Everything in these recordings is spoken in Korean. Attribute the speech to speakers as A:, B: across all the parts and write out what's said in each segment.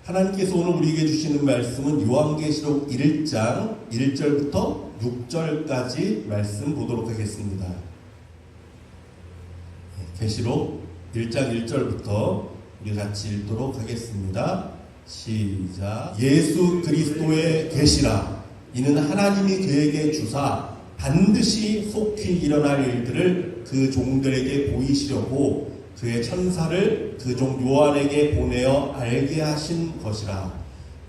A: 하나님께서 오늘 우리에게 주시는 말씀은 요한계시록 1장 1절부터 6절까지 말씀 보도록 하겠습니다. 계시록 1장 1절부터 우리 같이 읽도록 하겠습니다. 시작. 예수 그리스도의 계시라. 이는 하나님이 그에게 주사 반드시 속히 일어날 일들을 그 종들에게 보이시려고 그의 천사를 그 종 요한에게 보내어 알게 하신 것이라.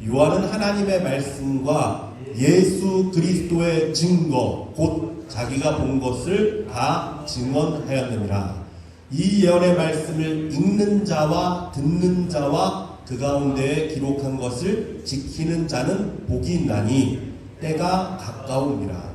A: 요한은 하나님의 말씀과 예수 그리스도의 증거 곧 자기가 본 것을 다 증언하였느니라. 이 예언의 말씀을 읽는 자와 듣는 자와 그 가운데에 기록한 것을 지키는 자는 복이 있나니 때가 가까우니라.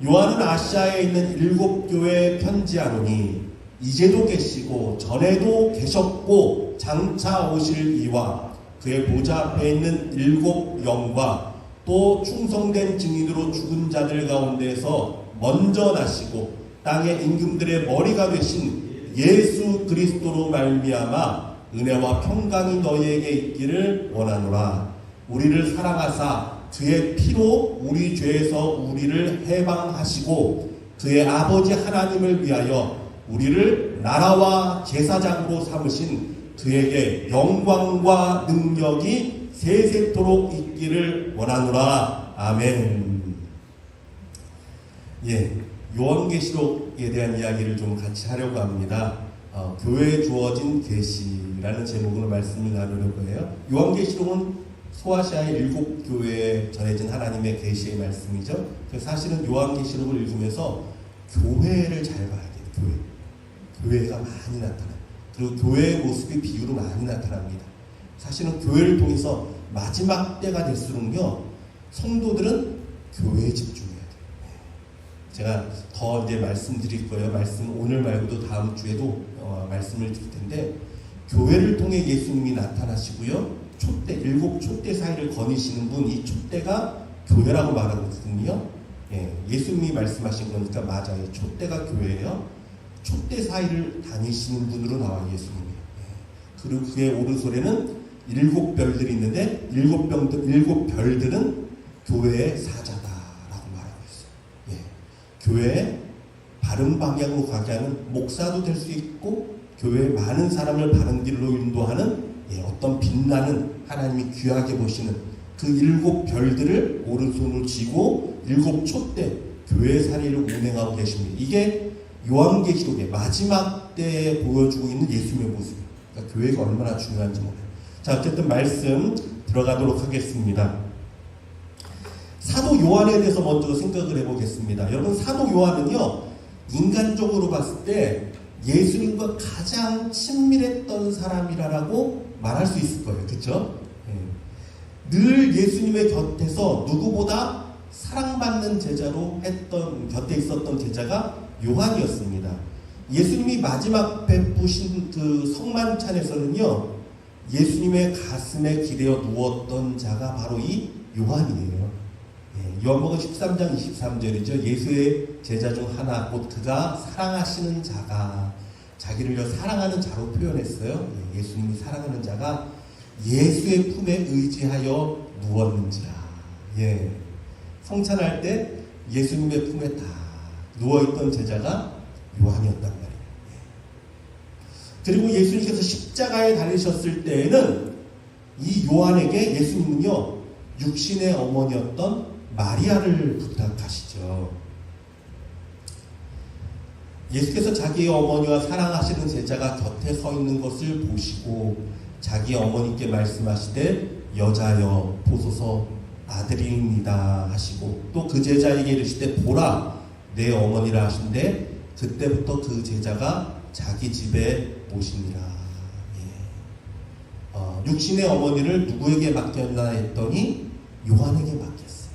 A: 요한은 아시아에 있는 7교회에 편지하노니 이제도 계시고 전에도 계셨고 장차 오실 이와 그의 보좌 앞에 있는 7 영과 또 충성된 증인으로 죽은 자들 가운데서 먼저 나시고 땅의 임금들의 머리가 되신 예수 그리스도로 말미암아 은혜와 평강이 너희에게 있기를 원하노라. 우리를 사랑하사 그의 피로 우리 죄에서 우리를 해방하시고 그의 아버지 하나님을 위하여 우리를 나라와 제사장으로 삼으신 그에게 영광과 능력이 세세토록 있기를 원하노라. 아멘. 요한계시록에 대한 이야기를 좀 같이 하려고 합니다. 교회에 주어진 계시라는 제목으로 말씀을 나누려고 해요. 요한계시록은 소아시아의 7교회에 전해진 하나님의 계시의 말씀이죠. 그래서 사실은 요한계시록을 읽으면서 교회를 잘 봐야 돼요. 교회가 많이 나타나요. 그리고 교회의 모습이 비유로 많이 나타납니다. 사실은 교회를 통해서 마지막 때가 될수록요, 성도들은 교회에 집중해야 돼요. 제가 더 이제 말씀드릴 거예요. 말씀 오늘 말고도 다음 주에도 말씀을 드릴 텐데, 교회를 통해 예수님이 나타나시고요, 촛대 7 촛대 사이를 거니시는 분, 이 촛대가 교회라고 말하거든요. 예수님이 말씀하신 거니까 맞아요. 촛대가 교회예요. 촛대 사이를 다니시는 분으로 나와 예수님이. 그리고 그의 오른손에는 7 별들이 있는데 7 별들은 교회의 사자다라고 말하고 있어요. 교회의 바른 방향으로 가게 하는 목사도 될 수 있고, 교회의 많은 사람을 바른 길로 인도하는 어떤 빛나는 하나님이 귀하게 보시는 그 7 별들을 오른손으로 쥐고 7 촛대 교회의 사리를 운행하고 계십니다. 이게 요한계시록의 마지막 때에 보여주고 있는 예수님의 모습입니다. 그러니까 교회가 얼마나 중요한지 몰라요. 자, 어쨌든 말씀 들어가도록 하겠습니다. 사도 요한에 대해서 먼저 생각을 해보겠습니다. 여러분, 사도 요한은요, 인간적으로 봤을 때 예수님과 가장 친밀했던 사람이라고 말할 수 있을 거예요. 그렇죠? 늘 예수님의 곁에서 누구보다 사랑받는 제자로 곁에 있었던 제자가 요한이었습니다. 예수님이 마지막 베푸신 그 성만찬에서는요, 예수님의 가슴에 기대어 누웠던 자가 바로 이 요한이에요. 요한복음 13장 23절이죠. 예수의 제자 중 하나, 곧 그가 사랑하시는 자가, 자기를 사랑하는 자로 표현했어요. 예수님이 사랑하는 자가 예수의 품에 의지하여 누웠는지라. 성찬할 때 예수님의 품에 다 누워있던 제자가 요한이었단 말이에요. 그리고 예수님께서 십자가에 달리셨을 때에는 이 요한에게 예수님은요, 육신의 어머니였던 마리아를 부탁하시죠. 예수께서 자기의 어머니와 사랑하시는 제자가 곁에 서 있는 것을 보시고 자기 어머니께 말씀하시되 여자여 보소서 아들입니다 하시고, 또 그 제자에게 이르시되 보라 내 어머니라 하신데, 그때부터 그 제자가 자기 집에 모시니라. 육신의 어머니를 누구에게 맡겼나 했더니 요한에게 맡겼어요.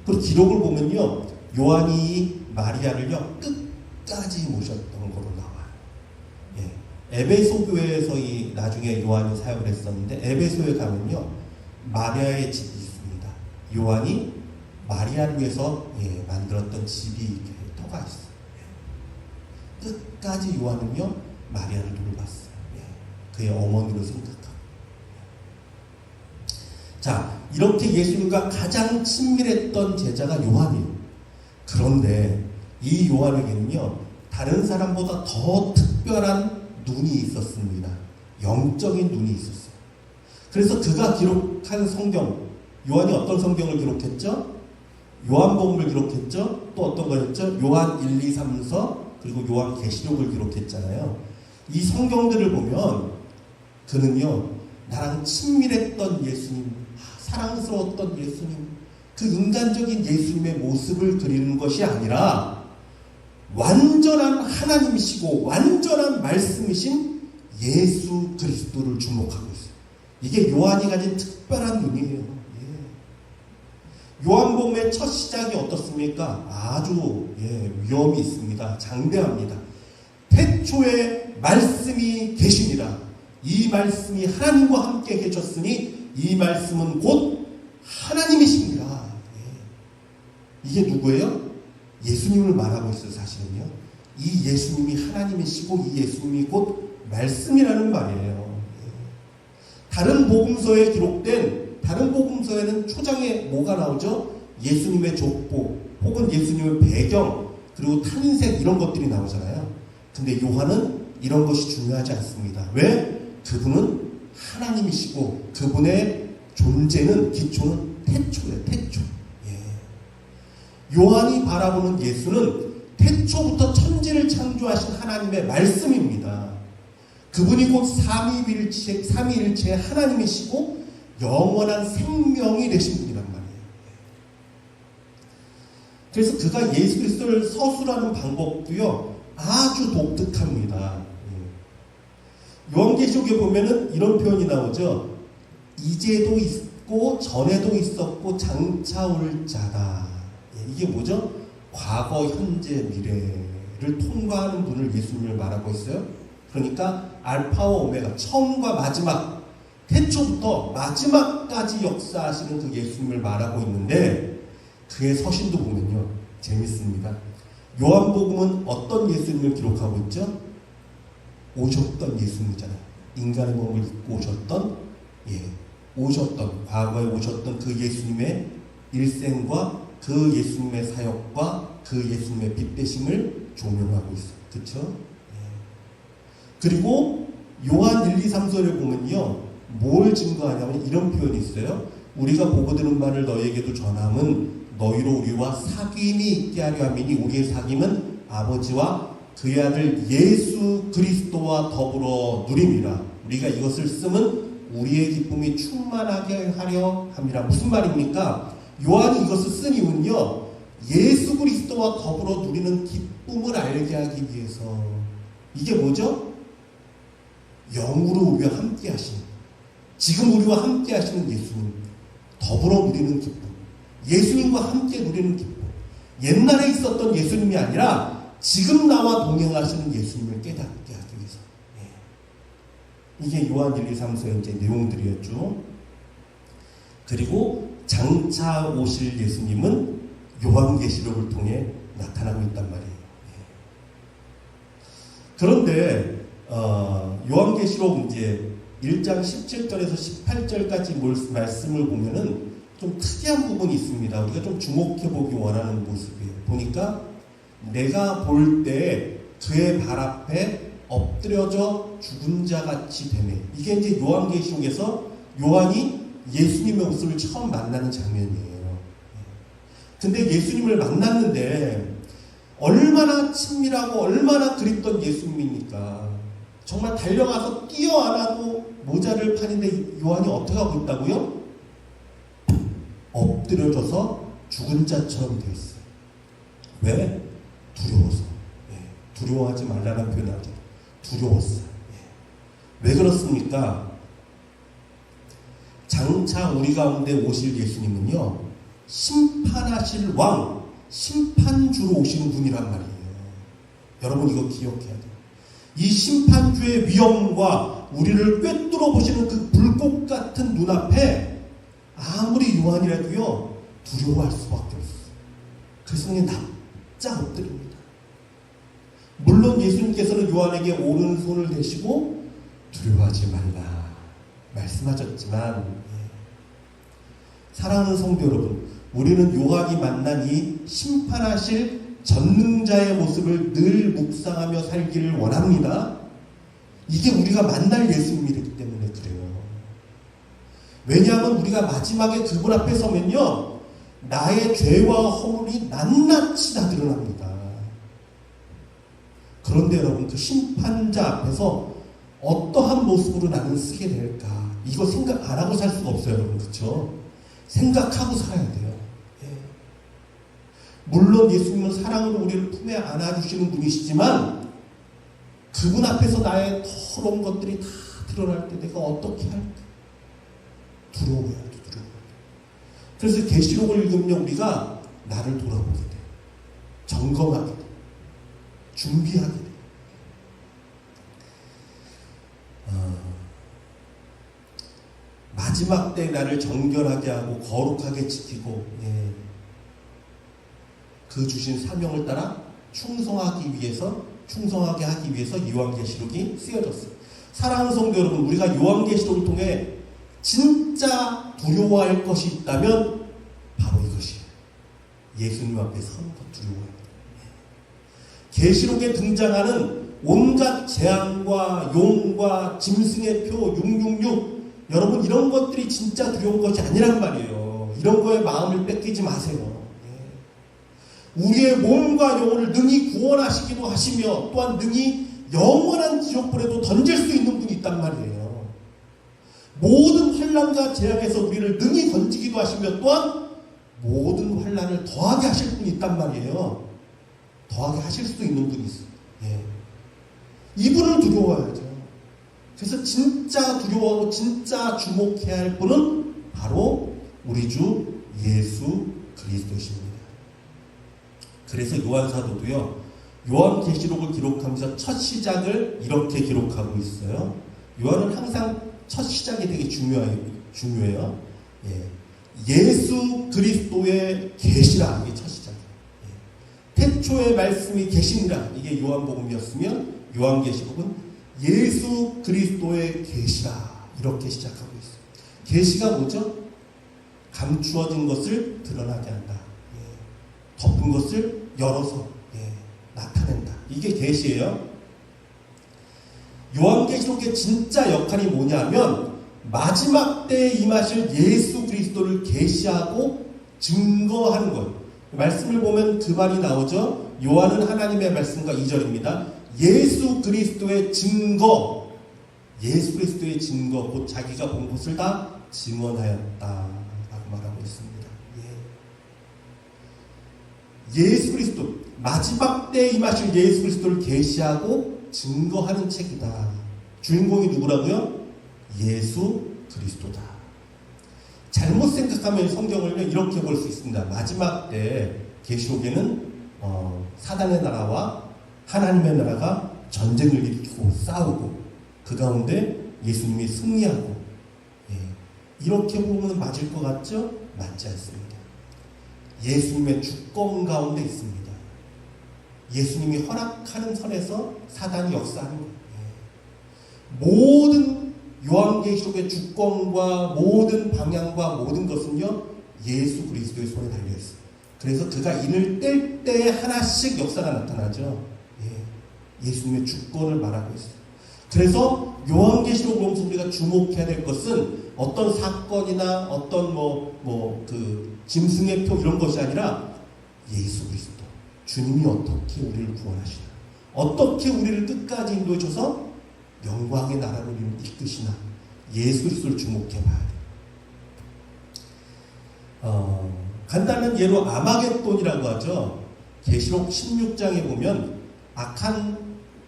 A: 그리고 기록을 보면요, 요한이 마리아를요 끝까지 모셨던 거로 나와요. 에베소 교회에서 나중에 요한이 사역을 했었는데, 에베소에 가면요 마리아의 집이 있습니다. 요한이 마리아를 위해서 만들었던 집이 이렇게 터가 있어요. 끝까지 요한은요 마리아를 돌봤어요. 그의 어머니로 생각하고. 자, 이렇게 예수님과 가장 친밀했던 제자가 요한이에요. 그런데 이 요한에게는요, 다른 사람보다 더 특별한 눈이 있었습니다. 영적인 눈이 있었어요. 그래서 그가 기록한 성경, 요한이 어떤 성경을 기록했죠? 요한복음을 기록했죠? 또 어떤 거였죠? 요한 1, 2, 3서 그리고 요한 계시록을 기록했잖아요. 이 성경들을 보면 그는요, 나랑 친밀했던 예수님, 사랑스러웠던 예수님, 그 인간적인 예수님의 모습을 그리는 것이 아니라 완전한 하나님이시고 완전한 말씀이신 예수 그리스도를 주목하고 있어요. 이게 요한이 가진 특별한 눈이에요. 요한복음의 첫 시작이 어떻습니까? 아주 위험이 있습니다. 장대합니다. 태초에 말씀이 계시니라. 이 말씀이 하나님과 함께 계셨으니 이 말씀은 곧 하나님이십니다. 이게 누구예요? 예수님을 말하고 있어요. 사실은요. 이 예수님이 하나님이시고 이 예수님이 곧 말씀이라는 말이에요. 다른 복음서에 기록된 다른 복음서에는 초장에 뭐가 나오죠? 예수님의 족보 혹은 예수님의 배경 그리고 탄생 이런 것들이 나오잖아요. 근데 요한은 이런 것이 중요하지 않습니다. 왜? 그분은 하나님이시고 그분의 존재는 기초는 태초예요. 태초. 요한이 바라보는 예수는 태초부터 천지를 창조하신 하나님의 말씀입니다. 그분이 곧 삼위일체 하나님이시고 영원한 생명이 되신 분이란 말이에요. 그래서 그가 예수 그리스도를 서술하는 방법도요, 아주 독특합니다. 요한계시록에 보면은 이런 표현이 나오죠. 이제도 있고 전에도 있었고 장차 올 자다. 이게 뭐죠? 과거, 현재, 미래를 통과하는 분을 예수님을 말하고 있어요. 그러니까 알파와 오메가, 처음과 마지막, 태초부터 마지막까지 역사하시는 그 예수님을 말하고 있는데 그의 서신도 보면요, 재밌습니다. 요한복음은 어떤 예수님을 기록하고 있죠? 오셨던 예수님이잖아요. 인간의 몸을 입고 오셨던 과거에 오셨던 그 예수님의 일생과 그 예수님의 사역과 그 예수님의 빛 되심을 조명하고 있어요. 그렇죠? 그리고 요한 1, 2, 3서를 보면요, 뭘 증거하냐면 이런 표현이 있어요. 우리가 보고 들은 바를 너희에게도 전함은 너희로 우리와 사귐이 있게 하려 함이니 우리의 사귐은 아버지와 그의 아들 예수 그리스도와 더불어 누림이라. 우리가 이것을 쓰면 우리의 기쁨이 충만하게 하려 함이라. 무슨 말입니까? 요한이 이것을 쓴 이유는요, 예수 그리스도와 더불어 누리는 기쁨을 알게 하기 위해서. 이게 뭐죠? 영으로 우리와 함께 하시는, 지금 우리와 함께 하시는 예수님, 더불어 누리는 기쁨, 예수님과 함께 누리는 기쁨, 옛날에 있었던 예수님이 아니라 지금 나와 동행하시는 예수님을 깨닫게 하기 위해서. 이게 요한 1, 2, 3서의 이제 내용들이었죠. 그리고 장차 오실 예수님은 요한계시록을 통해 나타나고 있단 말이에요. 그런데 요한계시록 이제 1장 17절에서 18절까지 말씀을 보면은 좀 특이한 부분이 있습니다. 우리가 좀 주목해 보기 원하는 모습이에요. 보니까 내가 볼 때 그의 발 앞에 엎드려져 죽은 자 같이 되네. 이게 이제 요한계시록에서 요한이 예수님의 모습을 처음 만나는 장면이에요. 근데 예수님을 만났는데 얼마나 친밀하고 얼마나 그립던 예수님입니까? 정말 달려가서 뛰어안아도 모자를 파는데 요한이 어떻게 하고 있다고요? 엎드려져서 죽은 자처럼 되어 있어요. 왜? 두려워서. 두려워하지 말라는 표현을 하죠. 두려웠어요. 왜 그렇습니까? 장차 우리 가운데 오실 예수님은요, 심판하실 왕, 심판주로 오시는 분이란 말이에요. 여러분 이거 기억해야 돼요. 이 심판주의 위엄과 우리를 꿰뚫어 보시는 그 불꽃 같은 눈앞에 아무리 요한이라도요, 두려워할 수밖에 없어요. 그래서 그냥 납작 엎드립니다. 물론 예수님께서는 요한에게 오른손을 대시고 두려워하지 말라 말씀하셨지만 사랑하는 성도 여러분, 우리는 요한이 만난 이 심판하실 전능자의 모습을 늘 묵상하며 살기를 원합니다. 이게 우리가 만날 예수님이기 때문에 그래요. 왜냐하면 우리가 마지막에 그분 앞에 서면요, 나의 죄와 허물이 낱낱이 다 드러납니다. 그런데 여러분, 그 심판자 앞에서 어떠한 모습으로 나는 쓰게 될까? 이거 생각 안 하고 살 수가 없어요, 여러분. 그렇죠? 생각하고 살아야 돼요. 예. 물론 예수님은 사랑으로 우리를 품에 안아주시는 분이시지만 그분 앞에서 나의 더러운 것들이 다 드러날 때 내가 어떻게 할까? 두려워요. 그래서 계시록을 읽으면 우리가 나를 돌아보게 돼요. 점검하게 돼요. 준비하게 돼요. 마지막 때 나를 정결하게 하고 거룩하게 지키고, 예, 그 주신 사명을 따라 충성하게 하기 위해서 요한계시록이 쓰여졌어요. 사랑하는 성도 여러분, 우리가 요한계시록을 통해 진짜 두려워할 것이 있다면 바로 이것이에요. 예수님 앞에 서는 것 두려워해요. 계시록에 등장하는 온갖 재앙과 용과 짐승의 표 666, 여러분 이런 것들이 진짜 두려운 것이 아니란 말이에요. 이런 거에 마음을 뺏기지 마세요. 우리의 몸과 영혼을 능히 구원하시기도 하시며 또한 능히 영원한 지옥불에도 던질 수 있는 분이 있단 말이에요. 모든 환난과 재앙에서 우리를 능히 건지기도 하시며 또한 모든 환난을 더하게 하실 분이 있단 말이에요. 더하게 하실 수 있는 분이 있어요. 예. 이분을 두려워해야죠. 그래서 진짜 두려워하고 진짜 주목해야 할 분은 바로 우리 주 예수 그리스도십니다. 그래서 요한사도도요, 요한계시록을 기록하면서 첫 시작을 이렇게 기록하고 있어요. 요한은 항상 첫 시작이 되게 중요해요. 예. 예수 그리스도의 계시라, 이게 첫 시작이에요. 예. 태초의 말씀이 계시니라, 이게 요한복음이었으면 요한계시록은 예수 그리스도의 계시라, 이렇게 시작하고 있어요. 계시가 뭐죠? 감추어진 것을 드러나게 한다. 예. 덮은 것을 열어서, 예, 나타낸다. 이게 계시예요. 요한계시록의 진짜 역할이 뭐냐면 마지막 때에 임하실 예수 그리스도를 계시하고 증거하는 것. 말씀을 보면 그 말이 나오죠. 요한은 하나님의 말씀과 2절입니다. 예수 그리스도의 증거, 예수 그리스도의 증거, 곧 자기가 본 것을 다 증언하였다 라고 말하고 있습니다. 예수 그리스도, 마지막 때에 임하실 예수 그리스도를 계시하고 증거하는 책이다. 주인공이 누구라고요? 예수 그리스도다. 잘못 생각하면 성경을 이렇게 볼 수 있습니다. 마지막 때 계시록에는 사단의 나라와 하나님의 나라가 전쟁을 일으키고 싸우고 그 가운데 예수님이 승리하고, 예, 이렇게 보면 맞을 것 같죠? 맞지 않습니다. 예수님의 주권 가운데 있습니다. 예수님이 허락하는 선에서 사단이 역사하는 거예요. 모든 요한계시록의 주권과 모든 방향과 모든 것은요, 예수 그리스도의 손에 달려있어요. 그래서 그가 인을 뗄 때 하나씩 역사가 나타나죠. 예, 예수님의 주권을 말하고 있어요. 그래서 요한계시록 보면서 우리가 주목해야 될 것은 어떤 사건이나 어떤 그 짐승의 표 이런 것이 아니라 예수 그리스도, 주님이 어떻게 우리를 구원하시나, 어떻게 우리를 끝까지 인도해 줘서 영광의 나라로 이끄시나, 예수 그리스도를 주목해 봐야 돼요. 간단한 예로 아마겟돈이라고 하죠. 계시록 16장에 보면 악한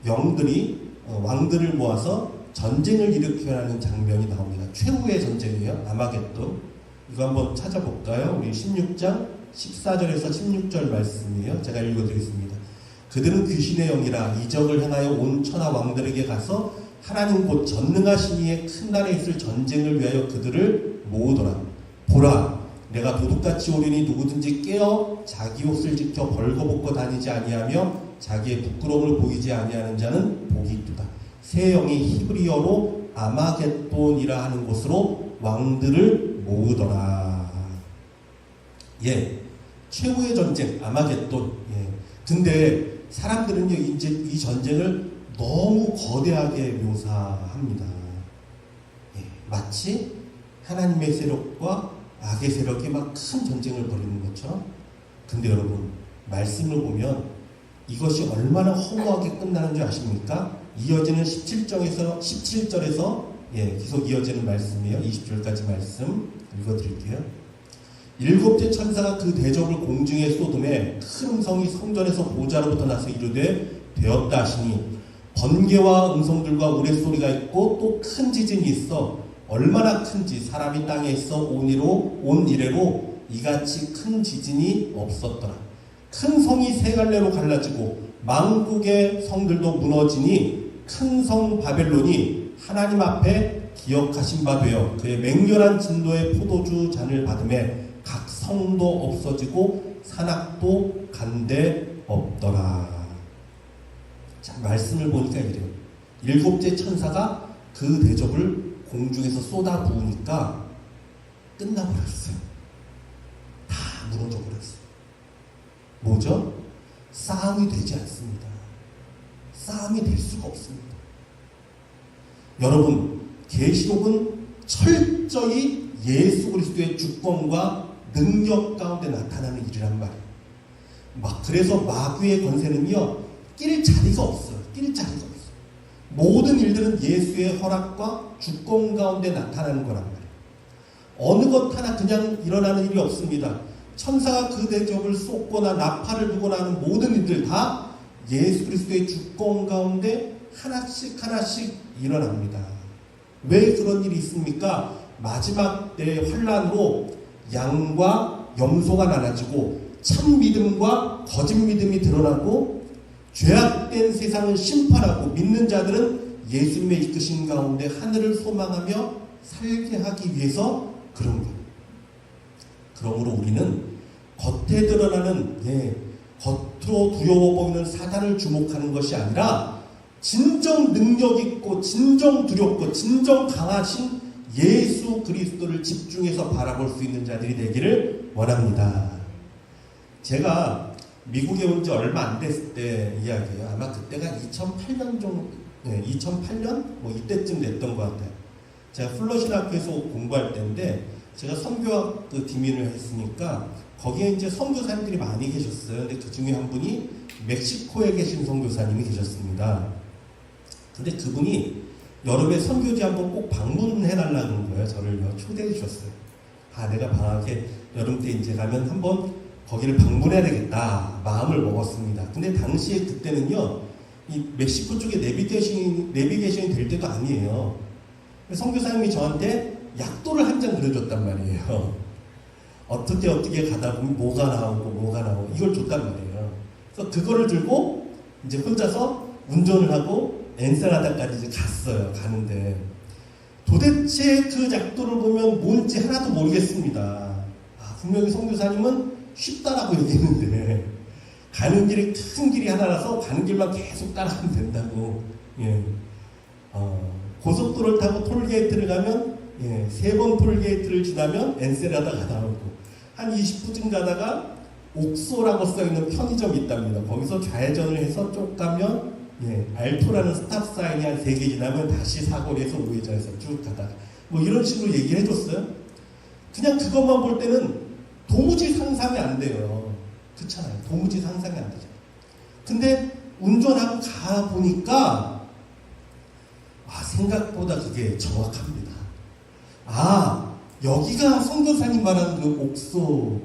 A: 영들이 왕들을 모아서 전쟁을 일으켜야 하는 장면이 나옵니다. 최후의 전쟁이에요. 아마겟돈. 이거 한번 찾아볼까요? 우리 16장 14절에서 16절 말씀이에요. 제가 읽어드리겠습니다. 그들은 귀신의 영이라 이적을 행하여 온 천하 왕들에게 가서 하나님 곧 전능하신 이의 큰 날에 있을 전쟁을 위하여 그들을 모으더라. 보라, 내가 도둑같이 오리니 누구든지 깨어 자기 옷을 지켜 벌거벗고 다니지 아니하며 자기의 부끄러움을 보이지 아니하는 자는 복이 있도다. 새 영이 히브리어로 아마겟돈이라 하는 곳으로 왕들을 모으더라. 예, 최후의 전쟁, 아마겟돈. 예. 근데 사람들은요, 이제 이 전쟁을 너무 거대하게 묘사합니다. 예, 마치 하나님의 세력과 악의 세력이 막 큰 전쟁을 벌이는 것처럼. 근데 여러분, 말씀을 보면 이것이 얼마나 허무하게 끝나는 줄 아십니까? 이어지는 17절에서 예, 계속 이어지는 말씀이에요. 20절까지 말씀 읽어드릴게요. 일곱째 천사가 그 대접을 공중에 쏟음에 큰 음성이 성전에서 보좌로부터 나서 이르되 되었다 하시니 번개와 음성들과 우레소리가 있고 또 큰 지진이 있어 얼마나 큰지 사람이 땅에 있어 온 이래로 이같이 큰 지진이 없었더라. 큰 성이 세 갈래로 갈라지고 만국의 성들도 무너지니 큰 성 바벨론이 하나님 앞에 기억하신 바 되어 그의 맹렬한 진노의 포도주 잔을 받음에 각 성도 없어지고 산악도 간데 없더라. 자, 말씀을 보니까 이래요. 일곱째 천사가 그 대접을 공중에서 쏟아 부으니까 끝나버렸어요. 다 무너져 버렸어요. 뭐죠? 싸움이 되지 않습니다. 싸움이 될 수가 없습니다. 여러분, 계시록은 철저히 예수 그리스도의 주권과 능력 가운데 나타나는 일이란 말이에요. 그래서 마귀의 권세는요, 낄 자리가 없어요. 낄 자리가 없어요. 모든 일들은 예수의 허락과 주권 가운데 나타나는 거란 말이에요. 어느 것 하나 그냥 일어나는 일이 없습니다. 천사가 그 대접을 쏟거나 나팔을 불거나 하는 모든 일들 다 예수 그리스도의 주권 가운데 하나씩 일어납니다. 왜 그런 일이 있습니까? 마지막 때의 환란으로 양과 염소가 나눠지고 참 믿음과 거짓 믿음이 드러나고 죄악된 세상을 심판하고 믿는 자들은 예수님의 이끄신 가운데 하늘을 소망하며 살게 하기 위해서 그런 거예요. 그러므로 우리는 겉에 드러나는 겉으로 두려워 보이는 사단을 주목하는 것이 아니라 진정 능력 있고 진정 두렵고 진정 강하신 예수 그리스도를 집중해서 바라볼 수 있는 자들이 되기를 원합니다. 제가 미국에 온 지 얼마 안 됐을 때 이야기예요. 아마 그때가 2008년 정도, 2008년 뭐 이때쯤 됐던 것 같아요. 제가 플러신학교에서 공부할 때인데 제가 선교학 그 디민을 했으니까 거기에 이제 선교사님들이 많이 계셨어요. 근데 그 중에 한 분이 멕시코에 계신 선교사님이 계셨습니다. 근데 그분이 여름에 선교지 한번 꼭 방문해달라는 거예요. 저를 초대해 주셨어요. 내가 방학에 여름 때 이제 가면 한번 거기를 방문해야 되겠다 마음을 먹었습니다. 근데 당시에 그때는요, 이 멕시코 쪽에 내비게이션이 될 때도 아니에요. 선교사님이 저한테 약도를 한 장 그려줬단 말이에요. 어떻게 가다 보면 뭐가 나오고 이걸 줬단 말이에요. 그래서 그거를 들고 이제 혼자서 운전을 하고 엔세나다까지 이제 갔어요. 가는데 도대체 그 약도를 보면 뭔지 하나도 모르겠습니다. 분명히 선교사님은 쉽다라고 얘기했는데 가는 길이 큰 길이 하나라서 가는 길만 계속 따라가면 된다고. 고속도로를 타고 톨게이트를 가면 3번 톨게이트를 지나면 엔세나다가 나오고 한 20분쯤 가다가 옥소라고 써있는 편의점이 있답니다. 거기서 좌회전을 해서 쭉 가면 알토라는 스탑 사인이 한 3개 지나면 다시 사거리에서 우회전해서 쭉 가다가 뭐 이런 식으로 얘기를 해줬어요. 그냥 그것만 볼 때는 도무지 상상이 안 돼요. 그렇잖아요. 도무지 상상이 안 되죠. 근데 운전하고 가보니까 생각보다 그게 정확합니다. 여기가 선교사님 말하는 그 옥소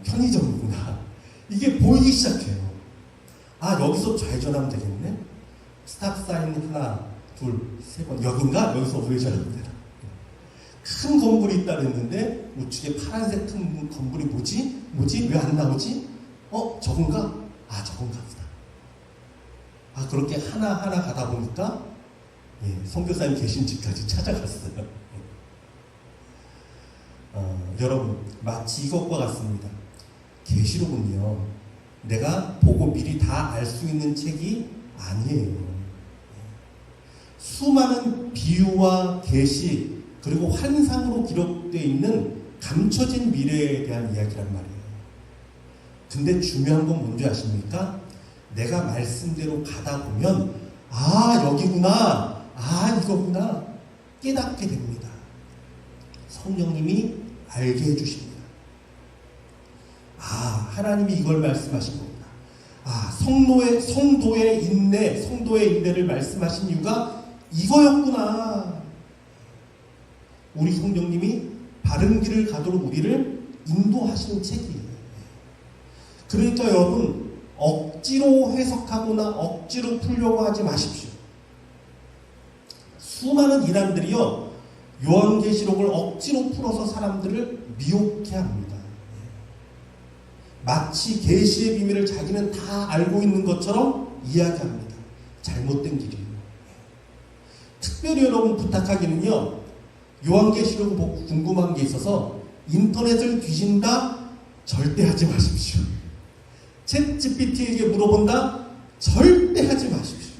A: 편의점이구나. 이게 보이기 시작해요. 여기서 좌회전하면 되겠네. 스탑사인 하나, 둘, 세 번. 여긴가? 여기서 우회전하면 되나? 큰 건물이 있다 그랬는데 우측에 파란색 큰 건물이 뭐지? 왜 안 나오지? 저건가? 저건가 보다. 그렇게 하나하나 가다 보니까 선교사님 계신 집까지 찾아갔어요. 여러분, 마치 이것과 같습니다. 계시록은요, 내가 보고 미리 다 알 수 있는 책이 아니에요. 수많은 비유와 계시 그리고 환상으로 기록되어 있는 감춰진 미래에 대한 이야기란 말이에요. 근데 중요한 건 뭔지 아십니까? 내가 말씀대로 가다 보면 아 여기구나, 아 이거구나 깨닫게 됩니다. 성령님이 알게 해주십니다. 아 하나님이 이걸 말씀하신 겁니다. 아 성도의 인내를 말씀하신 이유가 이거였구나. 우리 성령님이 바른 길을 가도록 우리를 인도하시는 책이에요. 그러니까 여러분 억지로 해석하거나 억지로 풀려고 하지 마십시오. 수많은 이단들이요 요한계시록을 억지로 풀어서 사람들을 미혹해 합니다. 마치 계시의 비밀을 자기는 다 알고 있는 것처럼 이야기합니다. 잘못된 길이에요. 특별히 여러분 부탁하기는요, 요한계시록 보고 궁금한 게 있어서 인터넷을 뒤진다 절대 하지 마십시오. 챗GPT에게 물어본다 절대 하지 마십시오.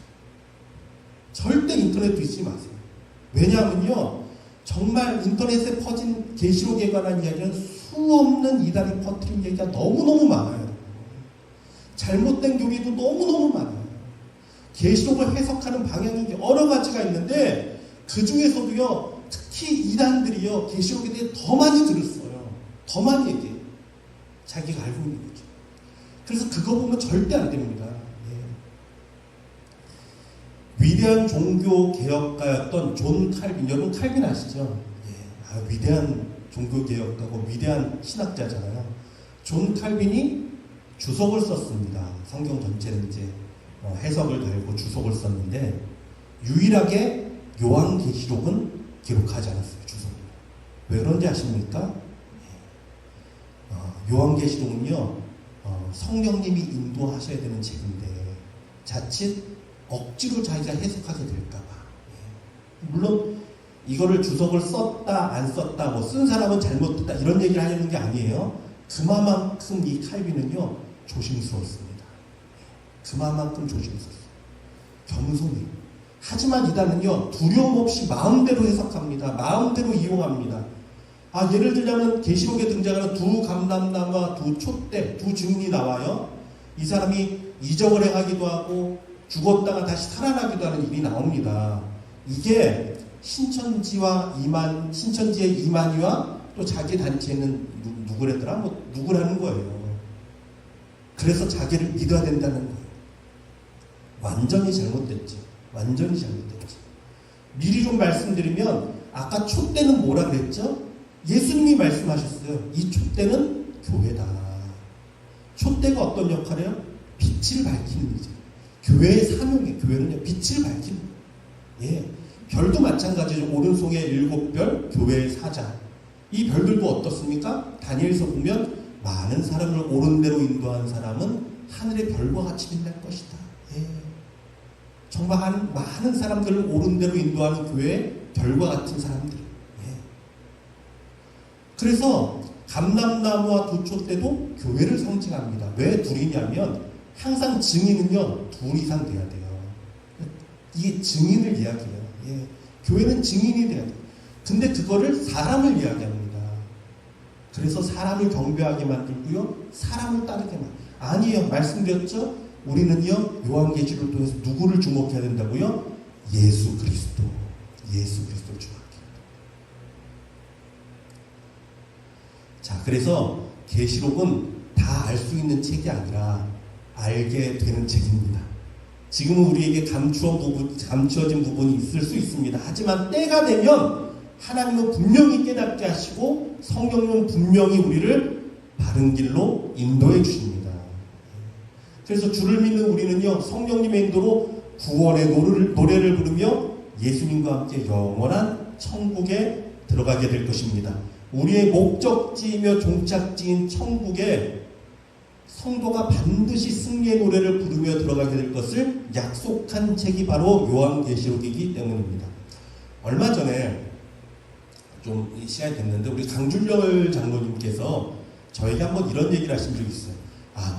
A: 절대 인터넷 뒤지지 마세요. 왜냐하면요 정말 인터넷에 퍼진 계시록에 관한 이야기는 수없는 이단이 퍼뜨린 얘기가 너무너무 많아요. 잘못된 교리도 너무너무 많아요. 계시록을 해석하는 방향이 여러 가지가 있는데 그 중에서도요 특히 이단들이요 계시록에 대해 더 많이 글을 써요. 더 많이 얘기해요. 자기가 알고 있는 거죠. 그래서 그거 보면 절대 안 됩니다. 위대한 종교 개혁가였던 존 칼빈, 여러분 칼빈 아시죠? 위대한 종교 개혁가고 위대한 신학자잖아요. 존 칼빈이 주석을 썼습니다. 성경 전체를 이제 해석을 달고 주석을 썼는데 유일하게 요한계시록은 기록하지 않았어요. 주석을. 왜 그런지 아십니까? 요한계시록은요 성령님이 인도하셔야 되는 책인데 자칫 억지로 자기가 해석하게 될까봐. 물론 이거를 주석을 썼다 안 썼다 뭐 쓴 사람은 잘못됐다 이런 얘기를 하려는 게 아니에요. 그만큼 이 칼빈은요 조심스러웠습니다. 그만큼 조심스러웠어요. 겸손히. 하지만 이단은요 두려움 없이 마음대로 해석합니다. 마음대로 이용합니다. 예를 들자면 계시록에 등장하는 두 감람나무와 두 촛대, 두 증인이 나와요. 이 사람이 이적을 행하기도 하고 죽었다가 다시 살아나기도 하는 일이 나옵니다. 이게 신천지의 이만희와 또 자기 단체는 누구래더라? 누구라는 거예요. 그래서 자기를 믿어야 된다는 거예요. 완전히 잘못됐지. 완전히 잘못됐지. 미리 좀 말씀드리면 아까 촛대는 뭐라 그랬죠? 예수님이 말씀하셨어요. 이 촛대는 교회다. 촛대가 어떤 역할이에요? 빛을 밝히는 거죠. 교회의 사명이 교회는요 빛을 밝히는 거예요. 별도 마찬가지죠. 오른손에 7별, 교회의 사자. 이 별들도 어떻습니까? 다니엘서 보면 많은 사람을 옳은 대로 인도한 사람은 하늘의 별과 같이 빛날 것이다. 정말 많은 사람들을 옳은 대로 인도하는 교회의 별과 같은 사람들. 그래서 감람나무와 두 촛대도 교회를 상징합니다. 왜 둘이냐면 항상 증인은요 둘 이상 돼야 돼요. 이게 증인을 이야기해요. 교회는 증인이 돼야 돼요. 근데 그거를 사람을 이야기합니다. 그래서 사람을 경배하게 만들고요 사람을 따르게 아니에요. 말씀드렸죠? 우리는요 요한계시록을 통해서 누구를 주목해야 된다고요? 예수 그리스도를 주목해요. 자, 그래서 계시록은 다 알 수 있는 책이 아니라 알게 되는 책입니다. 지금은 우리에게 감추어진 부분이 있을 수 있습니다. 하지만 때가 되면 하나님은 분명히 깨닫게 하시고 성령님은 분명히 우리를 바른 길로 인도해 주십니다. 그래서 주를 믿는 우리는요 성령님의 인도로 구원의 노래를 부르며 예수님과 함께 영원한 천국에 들어가게 될 것입니다. 우리의 목적지이며 종착지인 천국에 성도가 반드시 승리의 노래를 부르며 들어가게 될 것을 약속한 책이 바로 요한계시록이기 때문입니다. 얼마 전에 좀 시간이 됐는데 우리 강준열 장로님께서 저에게 한번 이런 얘기를 하신 적이 있어요.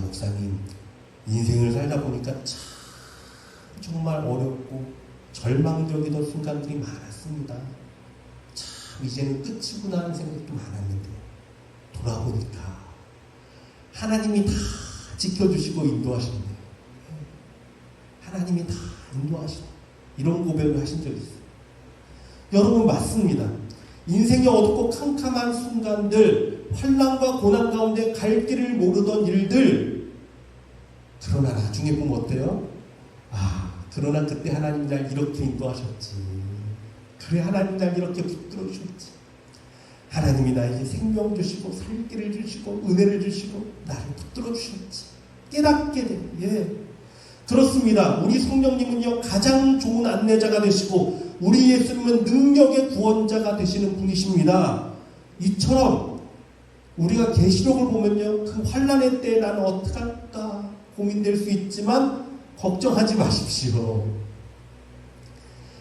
A: 목사님 인생을 살다 보니까 참 정말 어렵고 절망적이던 순간들이 많았습니다. 참 이제는 끝이구나 하는 생각도 많았는데 돌아보니까 하나님이 다 지켜주시고 인도하셨네요. 하나님이 다 인도하시고 이런 고백을 하신 적이 있어요. 여러분 맞습니다. 인생의 어둡고 캄캄한 순간들, 환난과 고난 가운데 갈 길을 모르던 일들, 그러나 나중에 보면 어때요? 그러나 그때 하나님 날 이렇게 인도하셨지. 그래 하나님 날 이렇게 붙들어 주셨지. 하나님이 나에게 생명 주시고 살 길을 주시고 은혜를 주시고 나를 붙들어 주셨지. 깨닫게 돼. 그렇습니다. 우리 성령님은요 가장 좋은 안내자가 되시고 우리 예수님은 능력의 구원자가 되시는 분이십니다. 이처럼 우리가 계시록을 보면요 그 환난의 때에 나는 어떡할까 고민될 수 있지만 걱정하지 마십시오.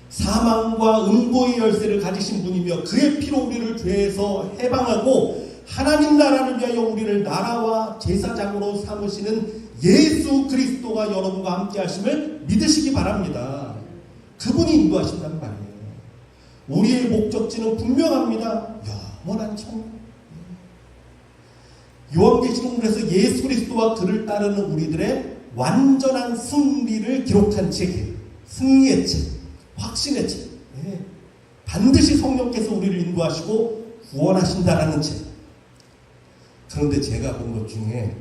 A: 사망과 음보의 열쇠를 가지신 분이며 그의 피로 우리를 죄에서 해방하고 하나님 나라를 위하여 우리를 나라와 제사장으로 삼으시는 예수 그리스도가 여러분과 함께 하심을 믿으시기 바랍니다. 그분이 인도하신단 말이에요. 우리의 목적지는 분명합니다. 영원한 천국. 요한계시록은 그래서 예수 그리스도와 그를 따르는 우리들의 완전한 승리를 기록한 책이에요. 승리의 책, 확신의 책. 반드시 성령께서 우리를 인도하시고 구원하신다라는 책. 그런데 제가 본 것 중에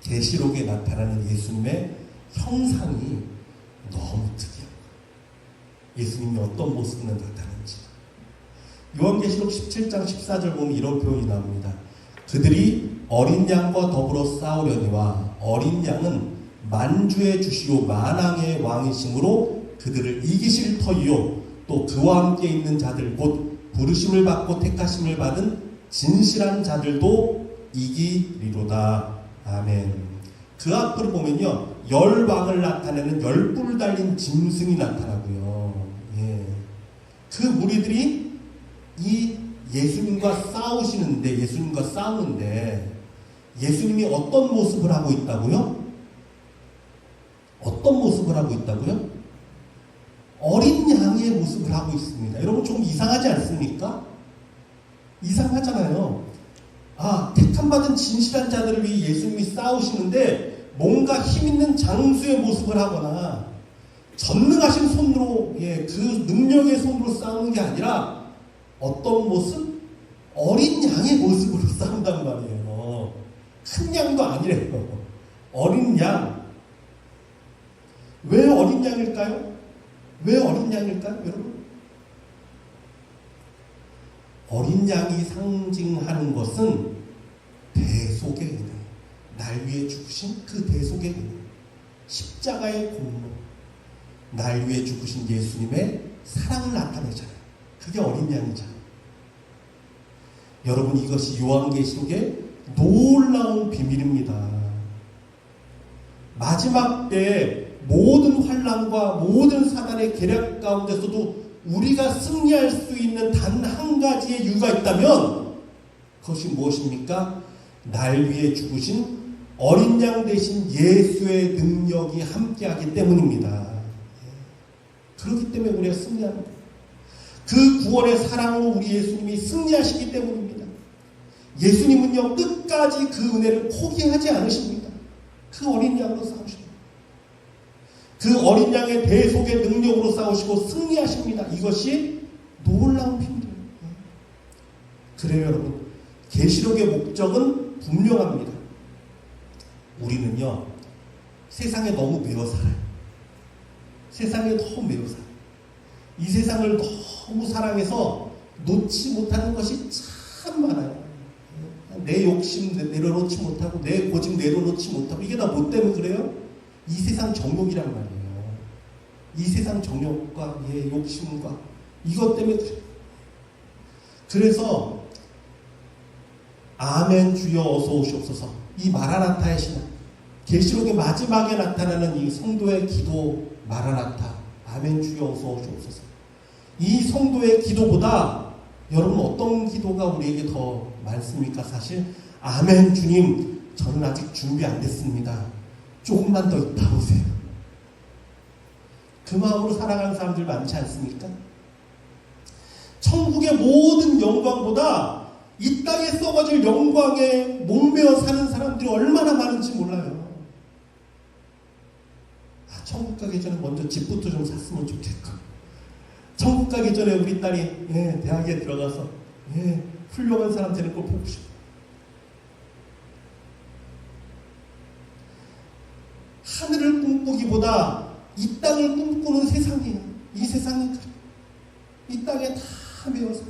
A: 계시록에 나타나는 예수님의 형상이 너무 특이합니다. 예수님이 어떤 모습으로 나타나는지. 요한계시록 17장 14절 보면 이런 표현이 나옵니다. 그들이 어린 양과 더불어 싸우려니와 어린 양은 만주의 주시오 만왕의 왕이심으로 그들을 이기실 터이요 또 그와 함께 있는 자들 곧 부르심을 받고 택하심을 받은 진실한 자들도 이기리로다. 아멘. 그 앞으로 보면요 10왕을 나타내는 10뿔 달린 짐승이 나타나고요. 그 무리들이 이 예수님과 싸우는데 예수님이 어떤 모습을 하고 있다고요? 어떤 모습을 하고 있다고요? 어린 양의 모습을 하고 있습니다. 여러분 좀 이상하지 않습니까? 이상하잖아요. 택함받은 진실한 자들을 위해 예수님이 싸우시는데 뭔가 힘있는 장수의 모습을 하거나 전능하신 손으로 그 능력의 손으로 싸우는 게 아니라 어떤 모습? 어린 양의 모습으로 싸운단 말이에요. 큰 양도 아니래요. 어린 양. 왜 어린 양일까요? 왜 어린 양일까요, 여러분? 어린 양이 상징하는 것은 대속의 은혜. 날 위해 죽으신 그 대속의 은혜. 십자가의 공로. 날 위해 죽으신 예수님의 사랑을 나타내잖아요. 그게 어린 양이잖아요. 여러분 이것이 요한계시록의 놀라운 비밀입니다. 마지막 때 모든 환난과 모든 사단의 계략 가운데서도 우리가 승리할 수 있는 단 한 가지의 이유가 있다면 그것이 무엇입니까? 날 위해 죽으신 어린 양 대신 예수의 능력이 함께하기 때문입니다. 그렇기 때문에 우리가 승리하는 거예요. 그 구원의 사랑으로 우리 예수님이 승리하시기 때문입니다. 예수님은요 끝까지 그 은혜를 포기하지 않으십니다. 그 어린 양으로 싸우십니다. 그 어린 양의 대속의 능력으로 싸우시고 승리하십니다. 이것이 놀라운 비밀입니다. 그래요 여러분. 계시록의 목적은 분명합니다. 우리는요 세상에 너무 매여 살아요. 세상에 너무 매여 살아요. 이 세상을 너무 사랑해서 놓지 못하는 것이 참 많아요. 내 욕심 내려놓지 못하고 내 고집 내려놓지 못하고 이게 다 뭐 때문에 그래요? 이 세상 정욕이란 말이에요. 이 세상 정욕과 욕심과 이것 때문에 그래요. 그래서 아멘 주여 어서 오시옵소서 이 마라나타의 신앙 계시록의 마지막에 나타나는 이 성도의 기도 마라나타 아멘 주여 어서 오시옵소서 이 성도의 기도보다 여러분 어떤 기도가 우리에게 더 많습니까? 사실 아멘 주님 저는 아직 준비 안 됐습니다. 조금만 더 있다 오세요. 그 마음으로 살아가는 사람들 많지 않습니까? 천국의 모든 영광보다 이 땅에 썩어질 영광에 목매어 사는 사람들이 얼마나 많은지 몰라요. 천국 가기 전에 먼저 집부터 좀 샀으면 좋겠고, 천국 가기 전에 우리 딸이 대학에 들어가서 훌륭한 사람 되는 걸 보고 싶어. 하늘을 꿈꾸기보다 이 땅을 꿈꾸는 세상이에요. 이 세상이 그래. 이 땅에 다 메어서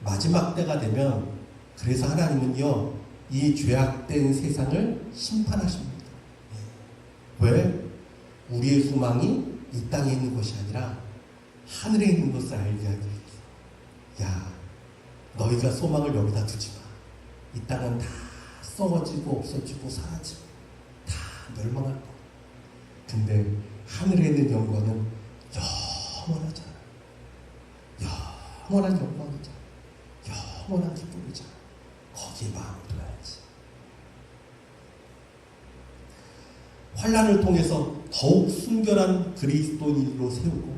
A: 마지막 때가 되면, 그래서 하나님은요 이 죄악된 세상을 심판하십니다. 왜? 우리의 소망이 이 땅에 있는 것이 아니라 하늘에 있는 것을 알게 하기 위해서. 야, 너희가 소망을 여기다 두지 마. 이 땅은 다 썩어지고 없어지고 사라지고 다 멸망할 거야. 근데 하늘에 있는 영광은 영원하잖아. 영원한 영광이잖아. 영원한 기쁨이잖아. 거기에 마음을 둬야지. 환난을 통해서 더욱 순결한 그리스도인으로 세우고,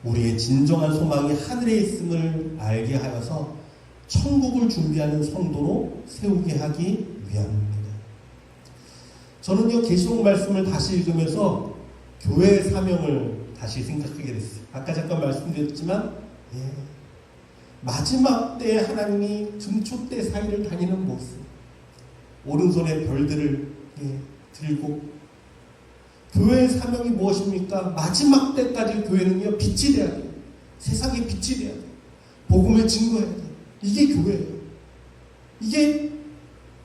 A: 우리의 진정한 소망이 하늘에 있음을 알게 하여서 천국을 준비하는 성도로 세우게 하기 위함입니다. 저는요 계시록 말씀을 다시 읽으면서 교회의 사명을 다시 생각하게 됐어요. 아까 잠깐 말씀드렸지만 마지막 때 하나님이 금초 때 사이를 다니는 모습, 오른손에 별들을 들고, 교회의 사명이 무엇입니까? 마지막 때까지 교회는요 빛이 돼야 돼요. 세상에 빛이 돼야 돼요. 복음을 증거해야 돼요. 이게 교회예요. 이게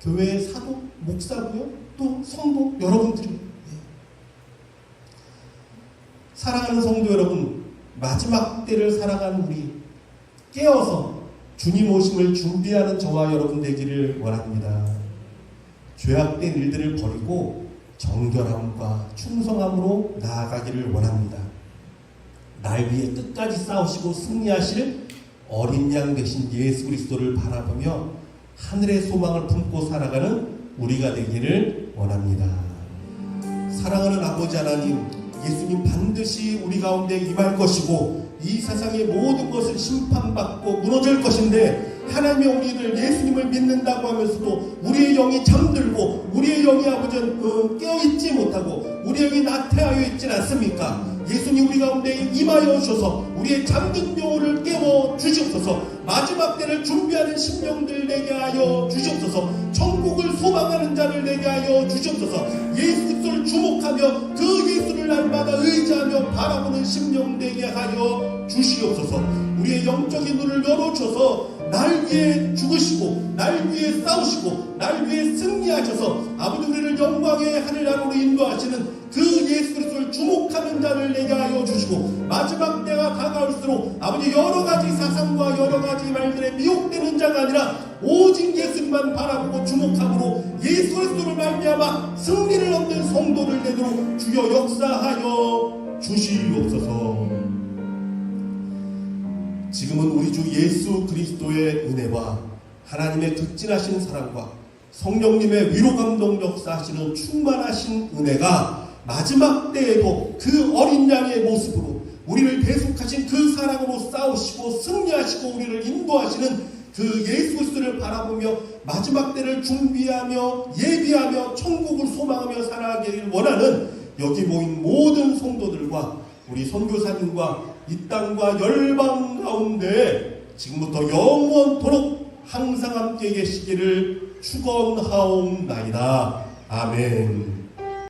A: 교회의 사도, 목사고요, 또 성도 여러분들이에요. 사랑하는 성도 여러분, 마지막 때를 살아가는 우리 깨어서 주님 오심을 준비하는 저와 여러분 되기를 원합니다. 죄악된 일들을 버리고 정결함과 충성함으로 나아가기를 원합니다. 날 위해 끝까지 싸우시고 승리하실 어린 양 되신 예수 그리스도를 바라보며 하늘의 소망을 품고 살아가는 우리가 되기를 원합니다. 사랑하는 아버지 하나님, 예수님 반드시 우리 가운데 임할 것이고 이 세상의 모든 것을 심판받고 무너질 것인데, 하나님의 우리들 예수님을 믿는다고 하면서도 우리의 영이 잠들고 우리의 영이 아버지 깨어있지 못하고 우리의 영이 나태하여 있지 않습니까? 예수님 우리 가운데 임하여 오셔서 우리의 잠든 영혼을 깨워 주시옵소서. 마지막 때를 준비하는 심령들 되게 하여 주시옵소서. 천국을 소망하는 자를 되게 하여 주시옵소서. 예수 그리스도를 주목하며 그 예수를 날마다 의지하며 바라보는 심령 되게 하여 주시옵소서. 우리의 영적인 눈을 열어줘서 날 위해 죽으시고 날 위해 싸우시고 날 위해 승리하셔서 아버지 우리를 영광의 하늘나라로 인도하시는 그 예수 그리스도를 주목하는 자를 내게 하여 주시고, 마지막 때가 다가올수록 아버지 여러가지 사상과 여러가지 말들에 미혹되는 자가 아니라 오직 예수님만 바라보고 주목함으로 예수 그리스도를 말미암아 승리를 얻는 성도를 되도록 주여 역사하여 주시옵소서. 지금은 우리 주 예수 그리스도의 은혜와 하나님의 극진하신 사랑과 성령님의 위로 감동 역사하시는 충만하신 은혜가 마지막 때에도 그 어린 양의 모습으로 우리를 대속하신 그 사랑으로 싸우시고 승리하시고 우리를 인도하시는 그 예수 그리스도를 바라보며 마지막 때를 준비하며 예비하며 천국을 소망하며 살아가기를 원하는 여기 모인 모든 성도들과 우리 선교사님과 이 땅과 열방 가운데 지금부터 영원토록 항상 함께 계시기를 축원하옵나이다. 아멘.